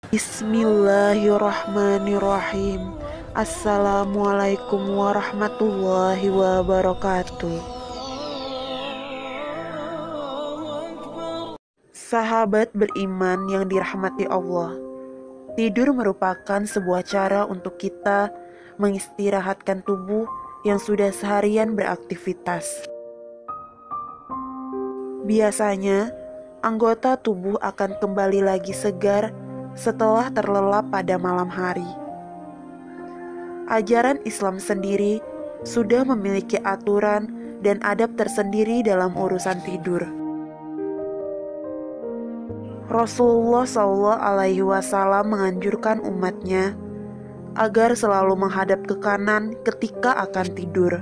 Bismillahirrahmanirrahim. Assalamualaikum warahmatullahi wabarakatuh. Sahabat beriman yang dirahmati Allah, tidur merupakan sebuah cara untuk kita mengistirahatkan tubuh yang sudah seharian beraktivitas. Biasanya, anggota tubuh akan kembali lagi segar setelah terlelap pada malam hari. Ajaran Islam sendiri sudah memiliki aturan dan adab tersendiri dalam urusan tidur. Rasulullah SAW menganjurkan umatnya agar selalu menghadap ke kanan ketika akan tidur.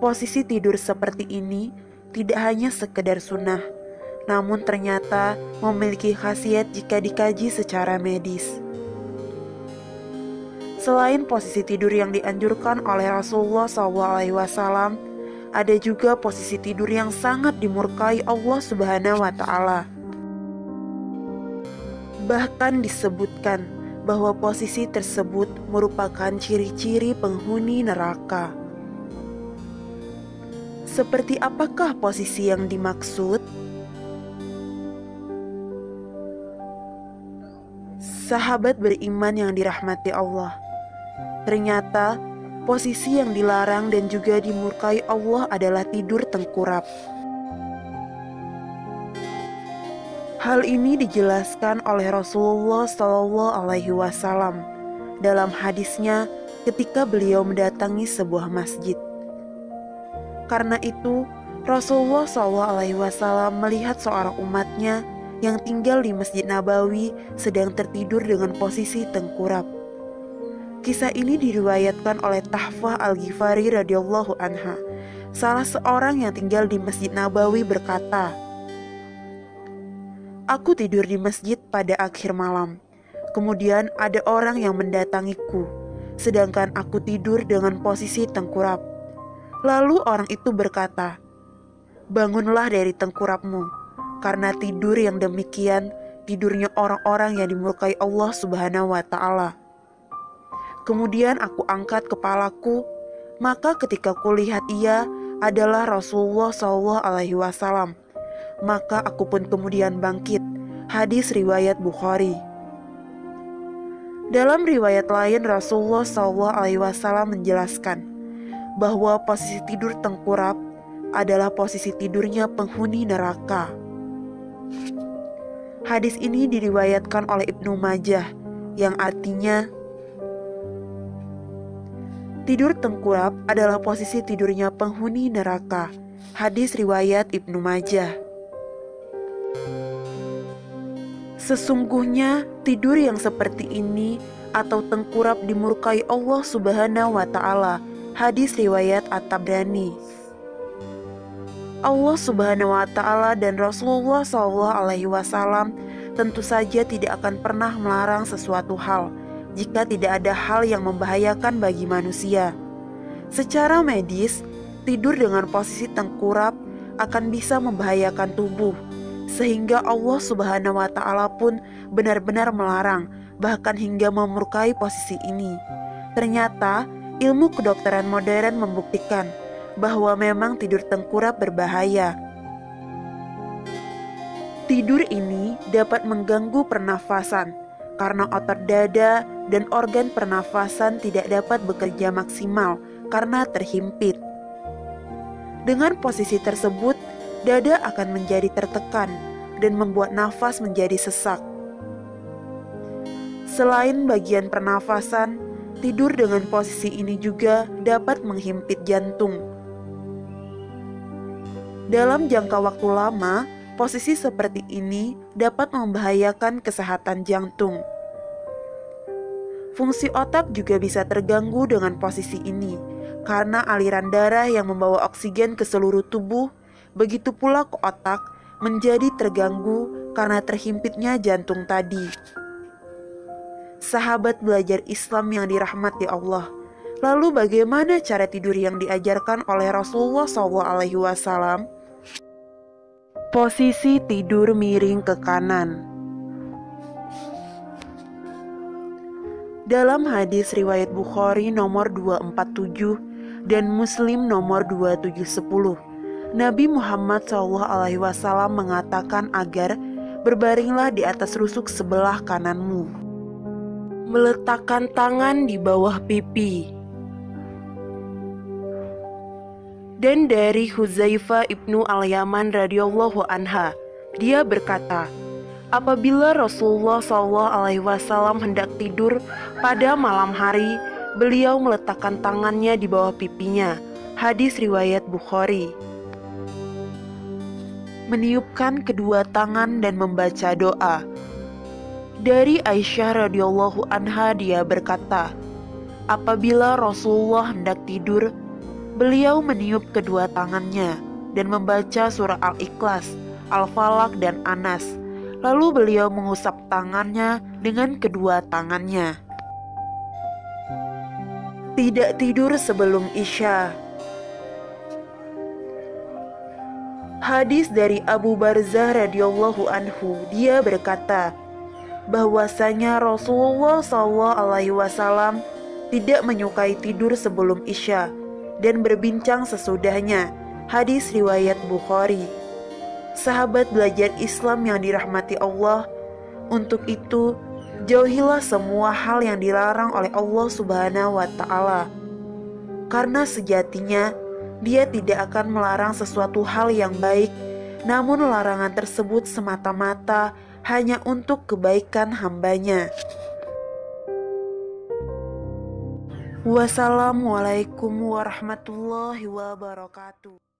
Posisi tidur seperti ini tidak hanya sekedar sunnah, namun ternyata memiliki khasiat jika dikaji secara medis. Selain posisi tidur yang dianjurkan oleh Rasulullah SAW, ada juga posisi tidur yang sangat dimurkai Allah Subhanahu wa Ta'ala. Bahkan disebutkan bahwa posisi tersebut merupakan ciri-ciri penghuni neraka. Seperti apakah posisi yang dimaksud? Sahabat beriman yang dirahmati Allah, ternyata posisi yang dilarang dan juga dimurkai Allah adalah tidur tengkurap. Hal ini dijelaskan oleh Rasulullah SAW dalam hadisnya ketika beliau mendatangi sebuah masjid. Karena itu, Rasulullah SAW melihat seorang umatnya yang tinggal di Masjid Nabawi sedang tertidur dengan posisi tengkurap. Kisah ini diriwayatkan oleh Tahfah Al-Ghifari radhiyallahu anha. Salah seorang yang tinggal di Masjid Nabawi berkata, "Aku tidur di masjid pada akhir malam. Kemudian ada orang yang mendatangiku, sedangkan aku tidur dengan posisi tengkurap. Lalu orang itu berkata, 'Bangunlah dari tengkurapmu, karena tidur yang demikian tidurnya orang-orang yang dimurkai Allah Subhanahu wa Ta'ala.' Kemudian aku angkat kepalaku, maka ketika kulihat ia adalah Rasulullah SAW, maka aku pun kemudian bangkit." Hadis riwayat Bukhari. Dalam riwayat lain, Rasulullah SAW menjelaskan bahwa posisi tidur tengkurap adalah posisi tidurnya penghuni neraka. Hadis ini diriwayatkan oleh Ibnu Majah, yang artinya tidur tengkurap adalah posisi tidurnya penghuni neraka. Hadis riwayat Ibnu Majah. Sesungguhnya tidur yang seperti ini atau tengkurap dimurkai Allah Subhanahu wa Ta'ala. Hadis riwayat At-Tabrani. Allah Subhanahu wa Ta'ala dan Rasulullah SAW tentu saja tidak akan pernah melarang sesuatu hal jika tidak ada hal yang membahayakan bagi manusia. Secara medis, tidur dengan posisi tengkurap akan bisa membahayakan tubuh, sehingga Allah Subhanahu wa Ta'ala pun benar-benar melarang, bahkan hingga memurkai posisi ini. Ternyata, ilmu kedokteran modern membuktikan bahwa memang tidur tengkurap berbahaya. Tidur ini dapat mengganggu pernafasan, karena otot dada dan organ pernafasan tidak dapat bekerja maksimal karena terhimpit. Dengan posisi tersebut, dada akan menjadi tertekan dan membuat nafas menjadi sesak. Selain bagian pernafasan, tidur dengan posisi ini juga dapat menghimpit jantung. Dalam jangka waktu lama, posisi seperti ini dapat membahayakan kesehatan jantung. Fungsi otak juga bisa terganggu dengan posisi ini, karena aliran darah yang membawa oksigen ke seluruh tubuh, begitu pula ke otak, menjadi terganggu karena terhimpitnya jantung tadi. Sahabat belajar Islam yang dirahmati Allah, lalu bagaimana cara tidur yang diajarkan oleh Rasulullah SAW? Posisi tidur miring ke kanan. Dalam hadis riwayat Bukhari nomor 247 dan Muslim nomor 2710, Nabi Muhammad SAW mengatakan agar berbaringlah di atas rusuk sebelah kananmu. Meletakkan tangan di bawah pipi. Dan dari Huzaifah ibnu al-Yaman radhiyallahu anha, dia berkata, apabila Rasulullah SAW hendak tidur pada malam hari, beliau meletakkan tangannya di bawah pipinya. Hadis riwayat Bukhari. Meniupkan kedua tangan dan membaca doa. Dari Aisyah radhiyallahu anha, dia berkata, apabila Rasulullah hendak tidur, beliau meniup kedua tangannya dan membaca surah Al-Ikhlas, Al-Falaq, dan Anas. Lalu beliau mengusap tangannya dengan kedua tangannya. Tidak tidur sebelum Isya. Hadis dari Abu Barzah radhiyallahu anhu, dia berkata bahwasanya Rasulullah SAW tidak menyukai tidur sebelum Isya dan berbincang sesudahnya. Hadis riwayat Bukhari. Sahabat belajar Islam yang dirahmati Allah, untuk itu jauhilah semua hal yang dilarang oleh Allah Subhanahu wa Ta'ala, karena sejatinya Dia tidak akan melarang sesuatu hal yang baik, namun larangan tersebut semata-mata hanya untuk kebaikan hambanya. Wassalamualaikum warahmatullahi wabarakatuh.